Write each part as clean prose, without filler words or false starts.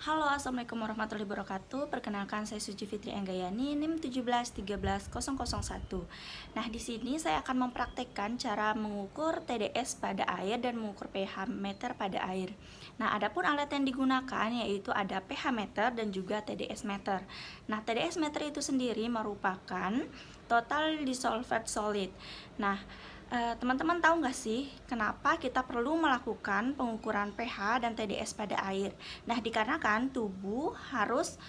Halo, assalamualaikum warahmatullahi wabarakatuh. Perkenalkan, saya Suci Fitri Anggayani, NIM 1713001. Nah, di sini saya akan mempraktekkan cara mengukur TDS pada air dan mengukur pH meter pada air. Nah, adapun alat yang digunakan yaitu ada pH meter dan juga TDS meter. Nah, TDS meter itu sendiri merupakan total dissolved solid. Nah, teman-teman tahu nggak sih kenapa kita perlu melakukan pengukuran pH dan TDS pada air? Nah, dikarenakan tubuh harus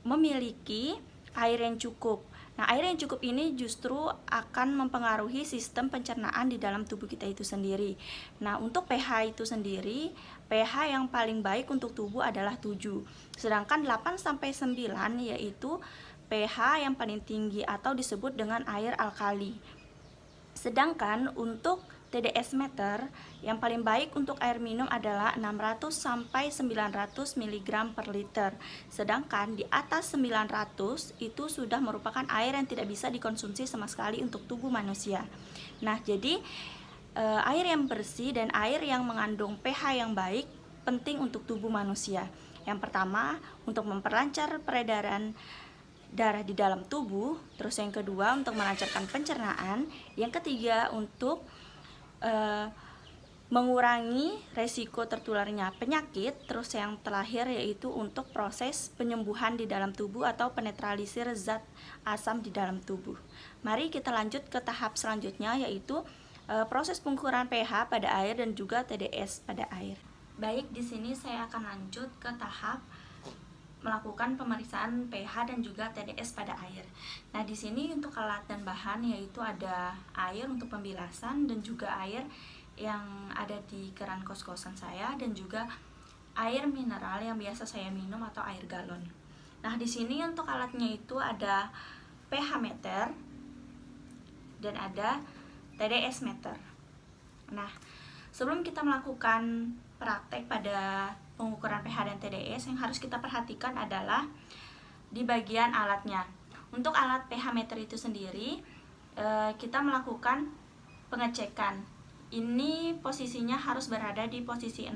memiliki air yang cukup. Nah, air yang cukup ini justru akan mempengaruhi sistem pencernaan di dalam tubuh kita itu sendiri. Nah, untuk pH itu sendiri, pH yang paling baik untuk tubuh adalah 7. Sedangkan 8-9 yaitu pH yang paling tinggi atau disebut dengan air alkali. Sedangkan untuk TDS meter yang paling baik untuk air minum adalah 600-900 mg per liter. Sedangkan di atas 900 itu sudah merupakan air yang tidak bisa dikonsumsi sama sekali untuk tubuh manusia. Nah, jadi air yang bersih dan air yang mengandung pH yang baik penting untuk tubuh manusia. Yang pertama, untuk memperlancar peredaran darah di dalam tubuh. Terus yang kedua, untuk melancarkan pencernaan. Yang ketiga, untuk mengurangi resiko tertularnya penyakit. Terus yang terakhir yaitu untuk proses penyembuhan di dalam tubuh atau penetralisir zat asam di dalam tubuh. Mari kita lanjut ke tahap selanjutnya, yaitu proses pengukuran pH pada air dan juga TDS pada air. Baik, di sini saya akan lanjut ke tahap melakukan pemeriksaan pH dan juga TDS pada air. Nah, di sini untuk alat dan bahan yaitu ada air untuk pembilasan dan juga air yang ada di keran kos-kosan saya dan juga air mineral yang biasa saya minum atau air galon. Nah, di sini untuk alatnya itu ada pH meter dan ada TDS meter. Nah, sebelum kita melakukan praktek pada pengukuran pH dan TDS, yang harus kita perhatikan adalah di bagian alatnya. Untuk alat pH meter itu sendiri, kita melakukan pengecekan. Ini posisinya harus berada di posisi 0.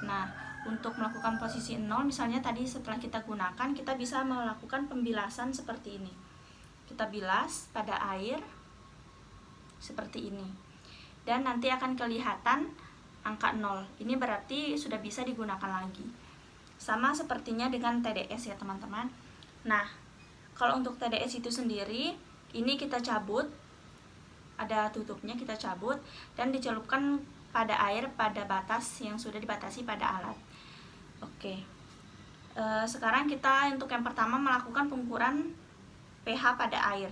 Nah, untuk melakukan posisi 0, misalnya tadi setelah kita gunakan, kita bisa melakukan pembilasan seperti ini. Kita bilas pada air seperti ini. Dan nanti akan kelihatan angka 0. Ini berarti sudah bisa digunakan lagi. Sama sepertinya dengan TDS ya, teman-teman. Nah, kalau untuk TDS itu sendiri, ini kita cabut, ada tutupnya, kita cabut dan dicelupkan pada air pada batas yang sudah dibatasi pada alat. Oke. Sekarang kita untuk yang pertama melakukan pengukuran pH pada air.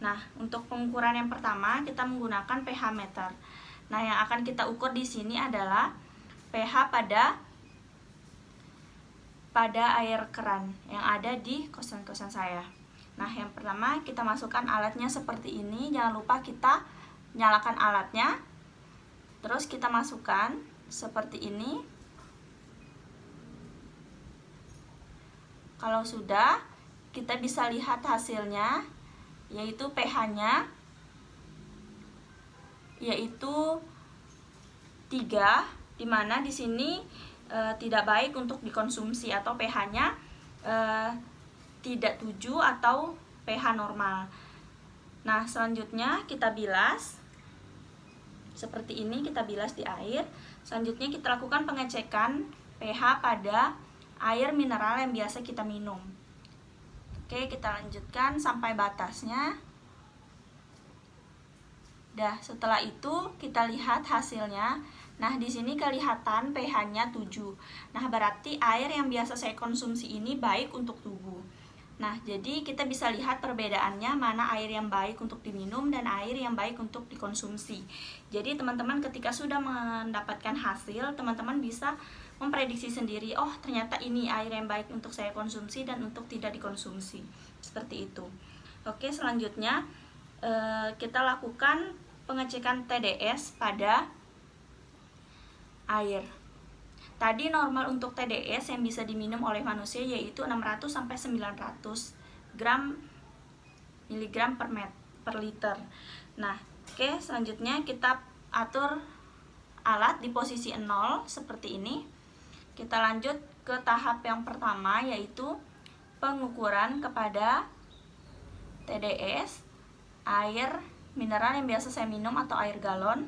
Nah, untuk pengukuran yang pertama kita menggunakan pH meter. Nah, yang akan kita ukur di sini adalah pH pada air keran yang ada di kosan-kosan saya. Nah, yang pertama kita masukkan alatnya seperti ini. Jangan lupa kita nyalakan alatnya. Terus kita masukkan seperti ini. Kalau sudah, kita bisa lihat hasilnya, yaitu pH-nya yaitu 3, dimana di sini tidak baik untuk dikonsumsi atau pH-nya tidak 7 atau pH normal. Nah, selanjutnya kita bilas seperti ini, kita bilas di air. Selanjutnya kita lakukan pengecekan pH pada air mineral yang biasa kita minum. Oke, kita lanjutkan sampai batasnya. Setelah itu kita lihat hasilnya. Nah, di sini kelihatan pH-nya 7. Nah, berarti air yang biasa saya konsumsi ini baik untuk tubuh. Nah, jadi kita bisa lihat perbedaannya, mana air yang baik untuk diminum dan air yang baik untuk dikonsumsi. Jadi, teman-teman ketika sudah mendapatkan hasil, teman-teman bisa memprediksi sendiri, oh ternyata ini air yang baik untuk saya konsumsi dan untuk tidak dikonsumsi. Seperti itu. Oke, selanjutnya kita lakukan pengecekan TDS pada air. Tadi normal untuk TDS yang bisa diminum oleh manusia yaitu 600-900 miligram per liter. Nah, oke, selanjutnya kita atur alat di posisi 0 seperti ini. Kita lanjut ke tahap yang pertama, yaitu pengukuran kepada TDS, air mineral yang biasa saya minum atau air galon.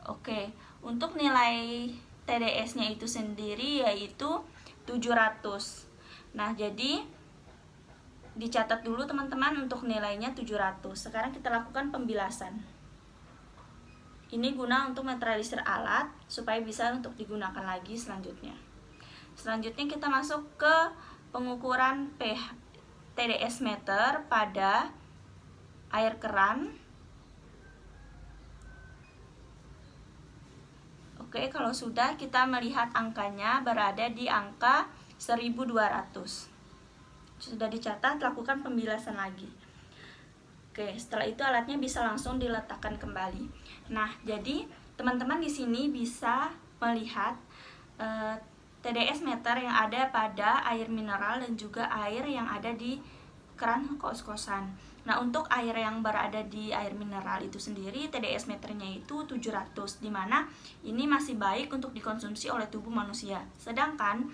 Oke, untuk nilai TDS-nya itu sendiri yaitu 700. Nah, jadi dicatat dulu teman-teman untuk nilainya 700. Sekarang kita lakukan pembilasan. Ini guna untuk netralisir alat supaya bisa untuk digunakan lagi selanjutnya. Selanjutnya kita masuk ke pengukuran pH TDS meter pada air keran. Oke, kalau sudah, kita melihat angkanya berada di angka 1200. Sudah dicatat, lakukan pembilasan lagi. Oke, setelah itu alatnya bisa langsung diletakkan kembali. Nah, jadi teman-teman di sini bisa melihat TDS meter yang ada pada air mineral dan juga air yang ada di keran kos-kosan. Nah, untuk air yang berada di air mineral itu sendiri TDS meternya itu 700, dimana ini masih baik untuk dikonsumsi oleh tubuh manusia. Sedangkan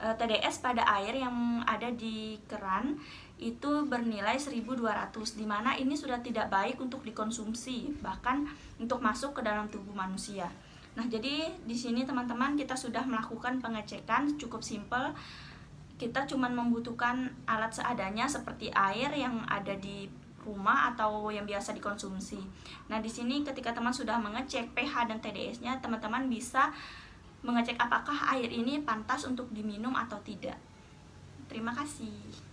TDS pada air yang ada di keran itu bernilai 1200, dimana ini sudah tidak baik untuk dikonsumsi, bahkan untuk masuk ke dalam tubuh manusia. Nah, jadi di sini teman-teman kita sudah melakukan pengecekan cukup simpel. Kita cuma membutuhkan alat seadanya seperti air yang ada di rumah atau yang biasa dikonsumsi. Nah, di sini ketika teman sudah mengecek pH dan TDS-nya, teman-teman bisa mengecek apakah air ini pantas untuk diminum atau tidak. Terima kasih.